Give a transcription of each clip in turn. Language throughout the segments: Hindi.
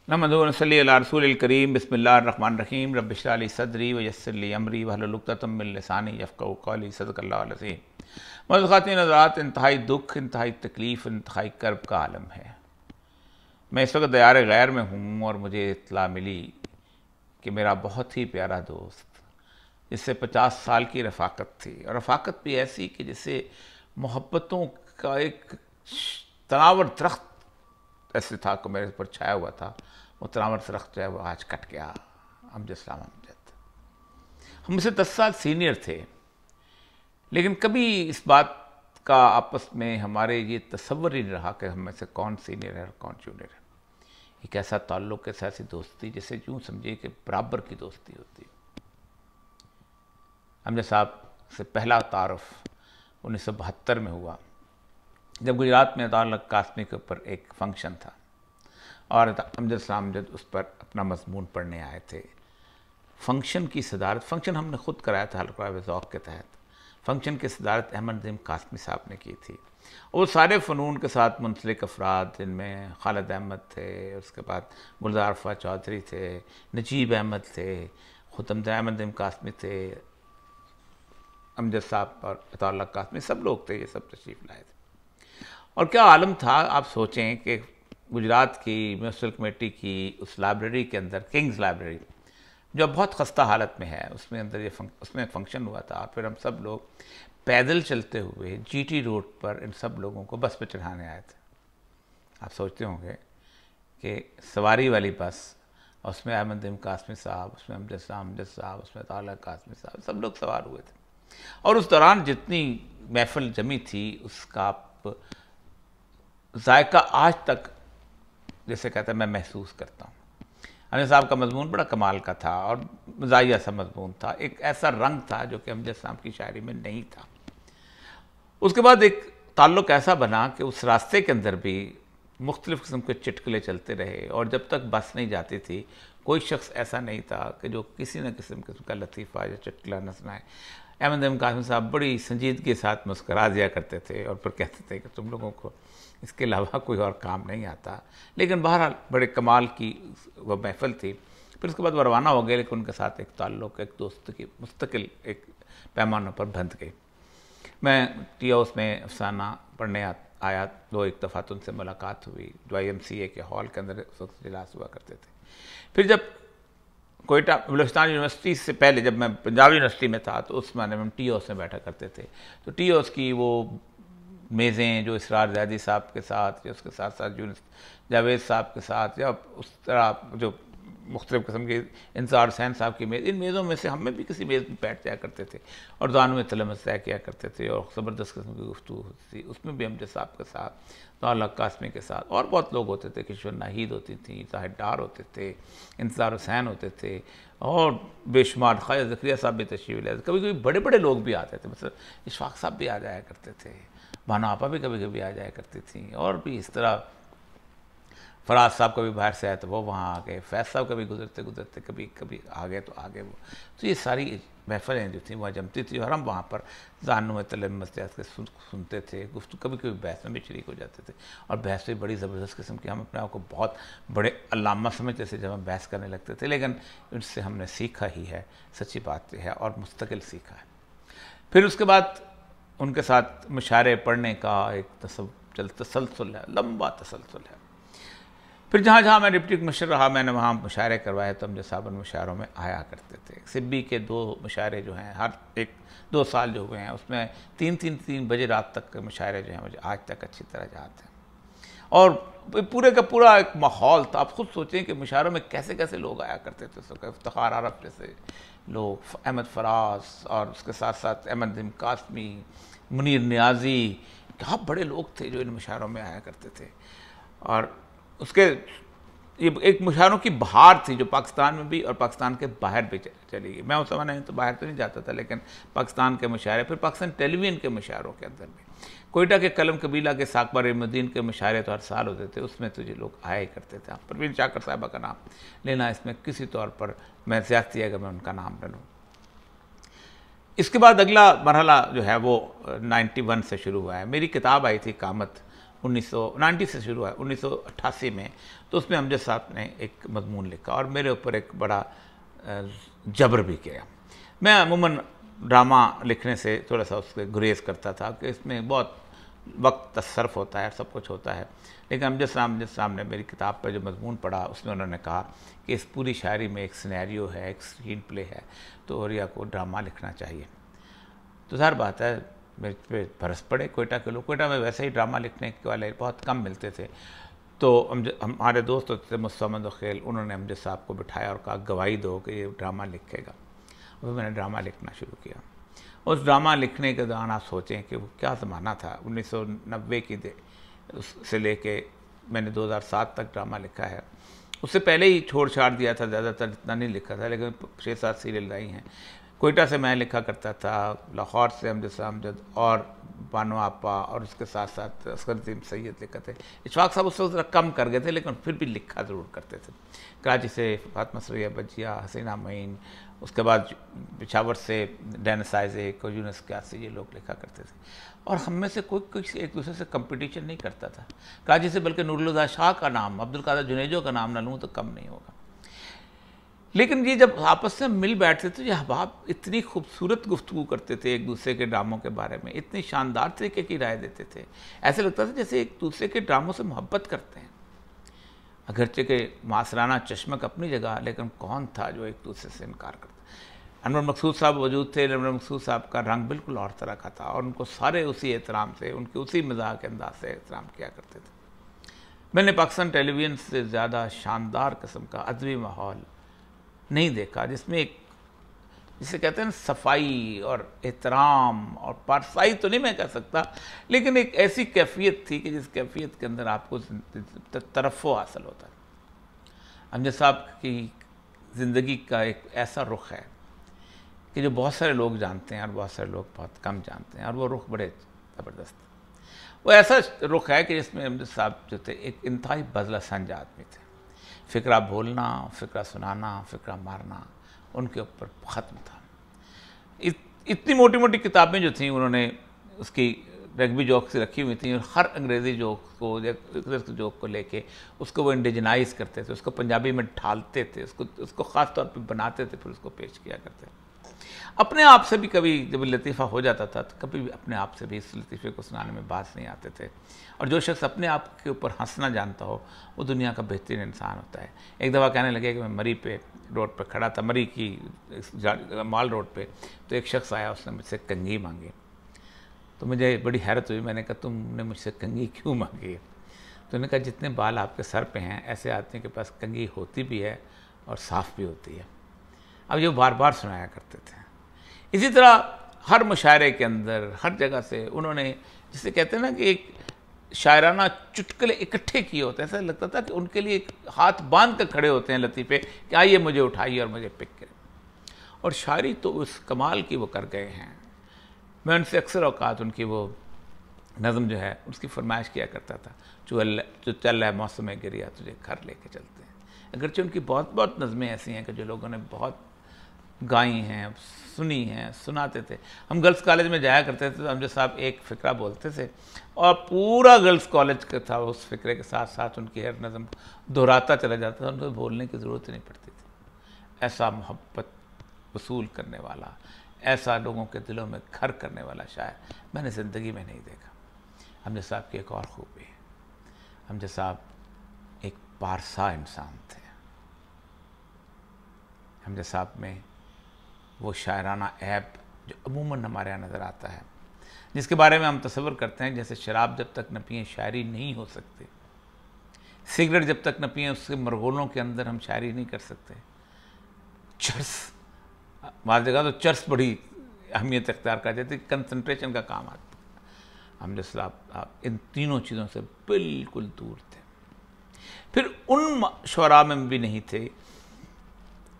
नहमदुहु व नसल्ली अला रसूलिल करीम बिस्मिल्लाहिर्रहमानिर्रहीम रब्बि इश्रह ली सदरी व यस्सिर ली अमरी वहलुल उक़दतम मिन लिसानी यफ़क़हू क़ौली सदक़ल्लाहुल अज़ीम। मौजूद ख़ातिन हज़रात, इंतहाई दुख, इंतहाई तकलीफ़, इंतहाई कर्ब का आलम है। मैं इस वक्त दयार गैर में हूँ और मुझे इत्तला मिली कि मेरा बहुत ही प्यारा दोस्त जिससे 50 साल की रफ़ाकत थी, और रफ़ाकत भी ऐसी कि जिससे मोहब्बतों का एक तनावर दरख्त ऐसे था कि मेरे ऊपर छाया हुआ था, वो तनावर दरख्त जो है वो आज कट गया। अमजद हम मुझसे 10 साल सीनियर थे, लेकिन कभी इस बात का आपस में हमारे ये तसव्वुर ही नहीं रहा कि हम में से कौन सीनियर है और कौन जूनियर है। एक ऐसा ताल्लुक़, एक ऐसी दोस्ती जिसे यूँ समझिए कि बराबर की दोस्ती होती है। अमजद साहब से पहला तारुफ 1972 में हुआ, जब गुजरात में अताउल्लाह कासमी के ऊपर एक फंक्शन था और अमजद उस पर अपना मजमून पढ़ने आए थे। फंक्शन की सदारत, फंक्शन हमने ख़ुद कराया था हल्का ज़ौक़ के तहत। फंक्शन की सदारत अहमद नदीम कासमी साहब ने की थी। वो सारे फ़नून के साथ मुंसलिक अफराद, जिनमें खालिद अहमद थे, उसके बाद गुलजार अफ़ा चौधरी थे, नजीब अहमद थे, ख़ुद अहमद नदीम कासमी थे, अमजद साहब और अताउल्लाह कासमी, सब लोग थे, ये सब तशरीफ़ लाए थे। और क्या आलम था, आप सोचें कि गुजरात की म्यूनसिपल कमेटी की उस लाइब्रेरी के अंदर, किंग्स लाइब्रेरी जो बहुत खस्ता हालत में है, उसमें अंदर उसमें एक फंक्शन हुआ था। फिर हम सब लोग पैदल चलते हुए जीटी रोड पर इन सब लोगों को बस पे चढ़ाने आए थे। आप सोचते होंगे कि सवारी वाली बस, और उसमें अहमद नदीम कासमी साहब, उसमें अमजद साहब, उसमें अताउल्लाह कासमी साहब, सब लोग सवार हुए थे। और उस दौरान जितनी महफिल जमी थी उसका जायका आज तक, जैसे कहते हैं, मैं महसूस करता हूँ। अमजद साहब का मजमून बड़ा कमाल का था और मज़ाहिया सा मजमून था, एक ऐसा रंग था जो कि अमजद साहब की शायरी में नहीं था। उसके बाद एक ताल्लुक़ ऐसा बना कि उस रास्ते के अंदर भी मुख्तलिफ़ किस्म के चुटकुले चलते रहे, और जब तक बस नहीं जाती थी कोई शख्स ऐसा नहीं था कि जो किसी न किस्म का लतीफ़ा या चुटकुला न सुनाए। अहमद नदीम कासमी साहब बड़ी संजीदगी के साथ मुस्करा दिया करते थे और फिर कहते थे कि तुम लोगों को इसके अलावा कोई और काम नहीं आता। लेकिन बहरहाल बड़े कमाल की वह महफिल थी। फिर उसके बाद वो रवाना हो गए, लेकिन उनके साथ एक ताल्लुक़, एक दोस्त की मुस्तकिल एक पैमानों पर बंध गई। मैं टी हाउस में अफसाना पढ़ने आया, 2-1 दफ़ा तो उनसे मुलाकात हुई, जो IMCA के हॉल के अंदर उस वक्त इजलास हुआ करते थे। फिर जब कोयटा बलूचिस्तान यूनिवर्सिटी से पहले जब मैं पंजाब यूनिवर्सिटी में था, तो उस माने में हम टी हाउस में बैठा करते थे। तो टी हाउस की वो मेज़ें जो इसरार ज़ैदी साहब के साथ या उसके साथ साथ यूनुस जावेद साहब के साथ, या उस तरह जो मुख्तलिफ़ किस्म के इंसार हुसैन साहब की मेज़, इन मेज़ों में से हमें भी किसी मेज़ पर बैठ जाया करते थे और दानों में तलमस तय किया करते थे, और ज़बरदस्त किस्म की गुफ्तगू होती थी। उसमें भी अमजद साहब के साथ, अताउल्लाह कासमी के साथ और बहुत लोग होते थे। किशोर नाहीद होती थी, ताहिर डार होते थे, इंतज़ार हुसैन होते थे, और बेशुमार ख्वाजा ज़करिया साहब भी तशरीफ़ लाए थे। कभी कभी बड़े बड़े लोग भी आते थे, मतलब इशफाक साहब भी आ जाया करते थे, भाना आपा भी कभी कभी आ जाया करती थी, और भी इस तरह फराज साहब कभी बाहर से आए तो वो वहाँ आ गए, फैज़ साहब कभी गुजरते गुजरते कभी कभी आ गए तो आ गए वो। तो ये सारी महफिलें जो थी वहाँ जमती थी, और हम वहाँ पर जानों में तलमस के सुनते थे, गुफ्तगू, कभी कभी बहस में भी शरीक हो जाते थे, और बहस भी बड़ी ज़बरदस्त किस्म की। हम अपने आप को बहुत बड़े अल्लामा समझते थे जब हम बहस करने लगते थे, लेकिन उससे हमने सीखा ही है, सच्ची बात है, और मुस्तकिल सीखा है। फिर उसके बाद उनके साथ मुशायरे पढ़ने का एक तसलसल है, लंबा तसलसल है। फिर जहाँ जहाँ मैं डिप्टी कमिश्नर रहा, मैंने वहाँ मुशायरे करवाए, तो अमजद साहब उन मुशायरों में आया करते थे। सिब्बी के 2 मुशायरे जो हैं, हर 1-2 साल जो हुए हैं, उसमें 3 बजे रात तक के मुशायरे जो हैं मुझे आज तक अच्छी तरह याद हैं। और पूरे का पूरा एक माहौल था। आप खुद सोचें कि मुशायरों में कैसे कैसे लोग आया करते थे। उसका इफ्तिखार आरफ जैसे लोग, अहमद फराज, और उसके साथ साथ अहमद नदीम कासमी, मुनीर नियाज़ी, क्या बड़े लोग थे जो इन मुशायरों में आया करते थे। और उसके ये एक मुशायरों की बहार थी जो पाकिस्तान में भी और पाकिस्तान के बाहर भी चली गई। मैं उस समय तो बाहर तो नहीं जाता था, लेकिन पाकिस्तान के मुशायरे, फिर पाकिस्तान टेलीविज़न के मुशायरों के अंदर भी, कोयटा के कलम कबीला के साकबर इल्मुद्दीन के मुशायरे तो हर साल होते थे, उसमें तो ये लोग आया ही करते थे। परवीन चाकर साहिबा का नाम लेना इसमें किसी तौर पर मैं ज़्यादती है अगर मैं उनका नाम ले लूँ। इसके बाद अगला मरहला जो है वो 91 से शुरू हुआ है। मेरी किताब आई थी कामत, 1990 से शुरू हुआ 1988 में, तो उसमें अमजद साहब ने एक मजमून लिखा और मेरे ऊपर एक बड़ा जबर भी किया। मैं अमूमन ड्रामा लिखने से थोड़ा सा उससे गुरेज करता था कि इसमें बहुत वक्त सर्फ होता है, सब कुछ होता है, लेकिन अमजद साहब ने मेरी किताब पर जो मजमून पढ़ा उसमें उन्होंने कहा कि इस पूरी शायरी में एक सिनेरियो है, एक स्क्रीन प्ले है, तो औरिया को ड्रामा लिखना चाहिए। तो ज़ाहिर बात है मेरे पे बरस पड़े कोयटा के लोग। कोयटा में वैसे ही ड्रामा लिखने के वाले बहुत कम मिलते थे, तो हमारे दोस्त होते थे मुस्तमद खेल, उन्होंने अमजद साहब को बिठाया और कहा गवाही दो कि ये ड्रामा लिखेगा। और मैंने ड्रामा लिखना शुरू किया। उस ड्रामा लिखने के दौरान आप सोचें कि वो क्या ज़माना था। 1990 की से लेके मैंने 2007 तक ड्रामा लिखा है। उससे पहले ही छोड़ छाड़ दिया था, ज़्यादातर इतना नहीं लिखा था, लेकिन 6-7 सीरियल आई हैं। कोयटा से मैं लिखा करता था, लाहौर से अमजद और बानो आपा, और उसके साथ साथ असगरदीन सैयद लिखा थे। इशफाक साहब उस वक्त कम कर गए थे, लेकिन फिर भी लिखा ज़रूर करते थे। कराची से फातिमा सुरैया बजिया, हसीना मईन, उसके बाद पेशावर से डेनिस आइज़ेक और यूनुस क्यासी, ये लोग लिखा करते थे। और हम में से कोई एक दूसरे से कंपटीशन नहीं करता था। कराची से बल्कि नूरुल हुदा शाह का नाम, अब्दुल कादर जुनेजो का नाम ना लूँ तो कम नहीं होगा। लेकिन ये जब आपस में मिल बैठते थे, ये अहबाब इतनी खूबसूरत गुफ्तगू करते थे एक दूसरे के ड्रामों के बारे में, इतनी शानदार तरीके की राय देते थे, ऐसे लगता था जैसे एक दूसरे के ड्रामों से मोहब्बत करते हैं। अगरचे के मासराना चश्मक अपनी जगह, लेकिन कौन था जो एक दूसरे से इनकार करता। अनवर मकसूद साहब वजूद थे। अनवर मकसूद साहब का रंग बिल्कुल और तरह का था और उनको सारे उसी एहतराम से, उनके उसी मजाक के अंदाज से एहतराम किया करते थे। मैंने पाकिस्तान टेलीविज़न से ज़्यादा शानदार किस्म का अदबी माहौल नहीं देखा, जिसमें एक, जिसे कहते हैं सफाई और एहतराम और पारसाई तो नहीं मैं कह सकता, लेकिन एक ऐसी कैफियत थी कि जिस कैफियत के अंदर आपको तरफ़ो हासिल होता है। अमजद साहब की ज़िंदगी का एक ऐसा रुख है कि जो बहुत सारे लोग जानते हैं और बहुत सारे लोग बहुत कम जानते हैं, और वो रुख बड़े ज़बरदस्त। वो ऐसा रुख है कि जिसमें अमजद साहब जो थे एक इंतहाई बदला संज आदमी थे। फ़िक्रा बोलना, फ़िक्रा सुनाना, फ़िक्रा मारना उनके ऊपर ख़त्म था। इतनी मोटी मोटी किताबें जो थीं उन्होंने उसकी रग्बी जोक से रखी हुई थी, और हर अंग्रेज़ी जोक को जोक को लेके उसको वो इंडिजनाइज करते थे, उसको पंजाबी में ढालते थे, उसको ख़ास तौर पे बनाते थे, फिर उसको पेश किया करते थे। अपने आप से भी कभी जब लतीफ़ा हो जाता था तो कभी भी अपने आप से भी इस लतीफ़े को सुनाने में बात नहीं आते थे। और जो शख्स अपने आप के ऊपर हंसना जानता हो वो दुनिया का बेहतरीन इंसान होता है। एक दफ़ा कहने लगे कि मैं मरी पे रोड पर खड़ा था, मरी की माल रोड पे, तो एक शख्स आया, उसने मुझसे कंघी मांगी। तो मुझे बड़ी हैरत हुई। मैंने कहा तुमने मुझसे कंघी क्यों मांगी है? तो उन्होंने कहा जितने बाल आपके सर पे हैं ऐसे आदमी के पास कंघी होती भी है और साफ़ भी होती है। अब ये बार बार सुनाया करते थे। इसी तरह हर मुशायरे के अंदर हर जगह से उन्होंने, जिसे कहते हैं ना कि एक शायराना चुटकुले इकट्ठे किए होते हैं। ऐसा लगता था कि उनके लिए एक हाथ बांध कर खड़े होते हैं लतीफ़े कि आइए मुझे उठाइए और मुझे पिक करें। और शायरी तो उस कमाल की वो कर गए हैं। मैं उनसे अक्सर औकात उनकी वो नज़म जो है उसकी फरमाइश किया करता था, जो चल रहा है मौसम गिरिया तुझे घर लेके चलते हैं। अगरचे उनकी बहुत बहुत नज़में ऐसी हैं कि जो लोगों ने बहुत गाई हैं, सुनी हैं, सुनाते थे। हम गर्ल्स कॉलेज में जाया करते थे तो अमजद साहब एक फ़िक्रा बोलते थे और पूरा गर्ल्स कॉलेज का था उस फ़िक्रे के साथ साथ उनकी हर नज़म दोहराता चला जाता था, उनको बोलने की ज़रूरत ही नहीं पड़ती थी। ऐसा मोहब्बत वसूल करने वाला, ऐसा लोगों के दिलों में घर करने वाला शायर मैंने ज़िंदगी में नहीं देखा। अमजद साहब की एक और खूबी है, अमजद साहब एक पारसा इंसान थे। अमजद साहब में वो शायराना ऐब जो अमूमन हमारे यहाँ नज़र आता है, जिसके बारे में हम तसव्वुर करते हैं जैसे शराब जब तक न पिए शायरी नहीं हो सकती, सिगरेट जब तक न पिए उसके मरगोलों के अंदर हम शायरी नहीं कर सकते, चर्स मार देगा तो चर्स बड़ी अहमियत अख्तियार कर जाती, कंसंट्रेशन का काम आता। अमजद साहब इन तीनों चीज़ों से बिल्कुल दूर थे। फिर उन शुअरा में भी नहीं थे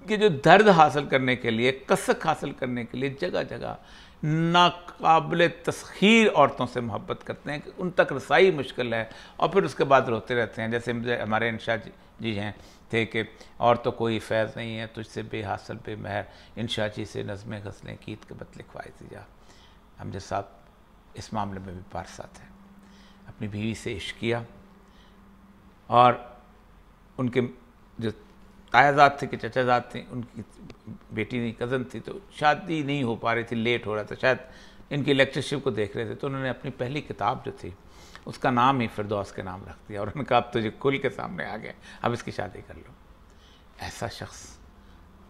कि जो दर्द हासिल करने के लिए, कसक हासिल करने के लिए जगह जगह नाकाबिल तस्खीर औरतों से मोहब्बत करते हैं कि उन तक रसाई मुश्किल है और फिर उसके बाद रोते रहते हैं। जैसे मुझे हमारे इंशा जी हैं थे कि और तो कोई फैज़ नहीं है तुझसे बेहासिल बेमहर, इंशा जी से नज़में गज़लें कीत के बत लिखवाई थी जा। अमजद साहब इस मामले में भी पारसा थे। अपनी बीवी से इश्क किया और उनके जो तायाजाद थे कि चचाजाद थे, उनकी बेटी नहीं, कज़न थी, तो शादी नहीं हो पा रही थी, लेट हो रहा था, शायद इनकी लेक्चरशिप को देख रहे थे, तो उन्होंने अपनी पहली किताब जो थी उसका नाम ही फिरदौस के नाम रख दिया और उनका अब तुझे खुल के सामने आ गया, अब इसकी शादी कर लो। ऐसा शख्स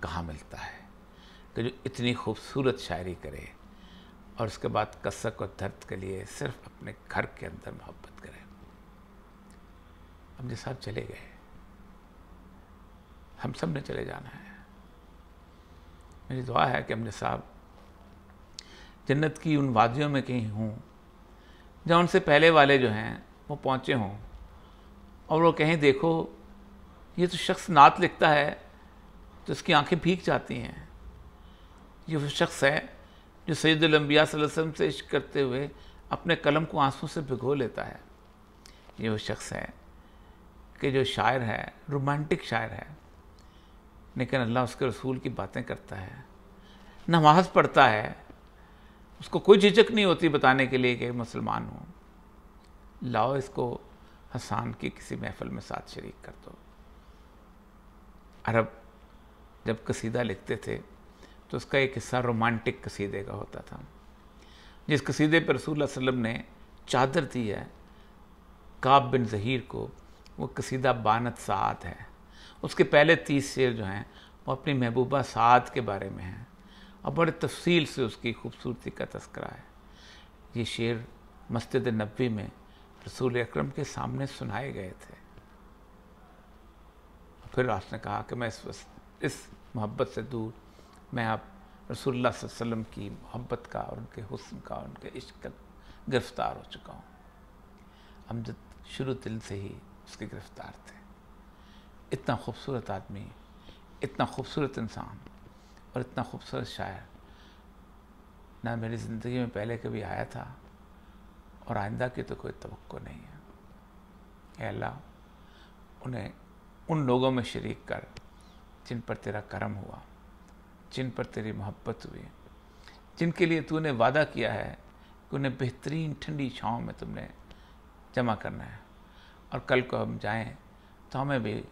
कहाँ मिलता है कि जो इतनी खूबसूरत शायरी करे और उसके बाद कसक और दर्द के लिए सिर्फ अपने घर के अंदर मोहब्बत करे। अमजद साहब चले गए, हम सब ने चले जाना है। मेरी दुआ है कि अमजद साहब जन्नत की उन वादियों में कहीं हों जहाँ उनसे पहले वाले जो हैं वो पहुँचे हों और वो कहें देखो ये तो शख्स नात लिखता है तो उसकी आंखें भीग जाती हैं, ये वो शख्स है जो सैयदुल अंबिया सल्लल्लाहु अलैहि वसल्लम से इश्क करते हुए अपने कलम को आंसू से भिगो लेता है, ये वो शख्स है कि जो शायर है, रोमांटिक शायर है, लेकिन अल्लाह उसके रसूल की बातें करता है, नमाज पढ़ता है, उसको कोई झिझक नहीं होती बताने के लिए कि मुसलमान हूँ। लाओ इसको हसन की किसी महफिल में साथ शरीक कर दो। अरब जब कसीदा लिखते थे तो उसका एक हिस्सा रोमांटिक कसीदे का होता था। जिस कसीदे पर रसूलुल्लाह सल्लल्लाहु अलैहि वसल्लम ने चादर दी है काब बिन ज़हीर को, वो कसीदा बानत साद है। उसके पहले 30 शेर जो हैं वो अपनी महबूबा साद के बारे में हैं और बड़े तफसील से उसकी खूबसूरती का तस्करा है। ये शेर मस्जिद नबवी में रसूल अकरम के सामने सुनाए गए थे। फिर आपने कहा कि मैं इस मोहब्बत से दूर, मैं अब रसूलुल्लाह सल्लल्लाहु अलैहि वसल्लम की मोहब्बत का और उनके हुस्न का, उनके इश्क का गिरफ्तार हो चुका हूँ। अमजद शुरू दिल से ही उसके गिरफ्तार थे। इतना खूबसूरत आदमी, इतना खूबसूरत इंसान और इतना खूबसूरत शायर ना मेरी ज़िंदगी में पहले कभी आया था और आइंदा की तो कोई तवक्को नहीं है। ऐ अल्लाह, उन्हें उन लोगों में शरीक कर जिन पर तेरा करम हुआ, जिन पर तेरी मोहब्बत हुई, जिनके लिए तूने वादा किया है कि उन्हें बेहतरीन ठंडी छाँव में तुमने जमा करना है और कल को हम जाएं तो हमें भी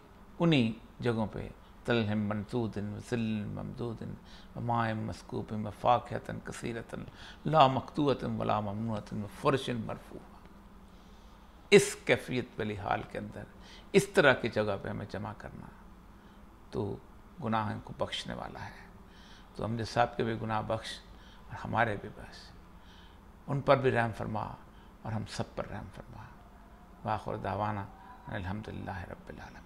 उन्हीं जगहों पे तलहम मनसूदिन वज़िल्लिन ममदूदिन वमाइम मस्कूबिन वफ़ाकिहतन कसीरतन ला मक़तूअतन वला ममनूअतन वफ़ुरशिन मरफ़ूआ। इस कैफियत वाली हाल के अंदर इस तरह की जगह पे हमें जमा करना तो गुनाह को बख्शने वाला है। तो अमजद साहब के भी गुनाह बख्श और हमारे भी बख्श, उन पर भी रहम फरमा और हम सब पर रहम फरमा। वाखिर दावाना अल्हम्दुलिल्लाहि रब्बिल आलमीन।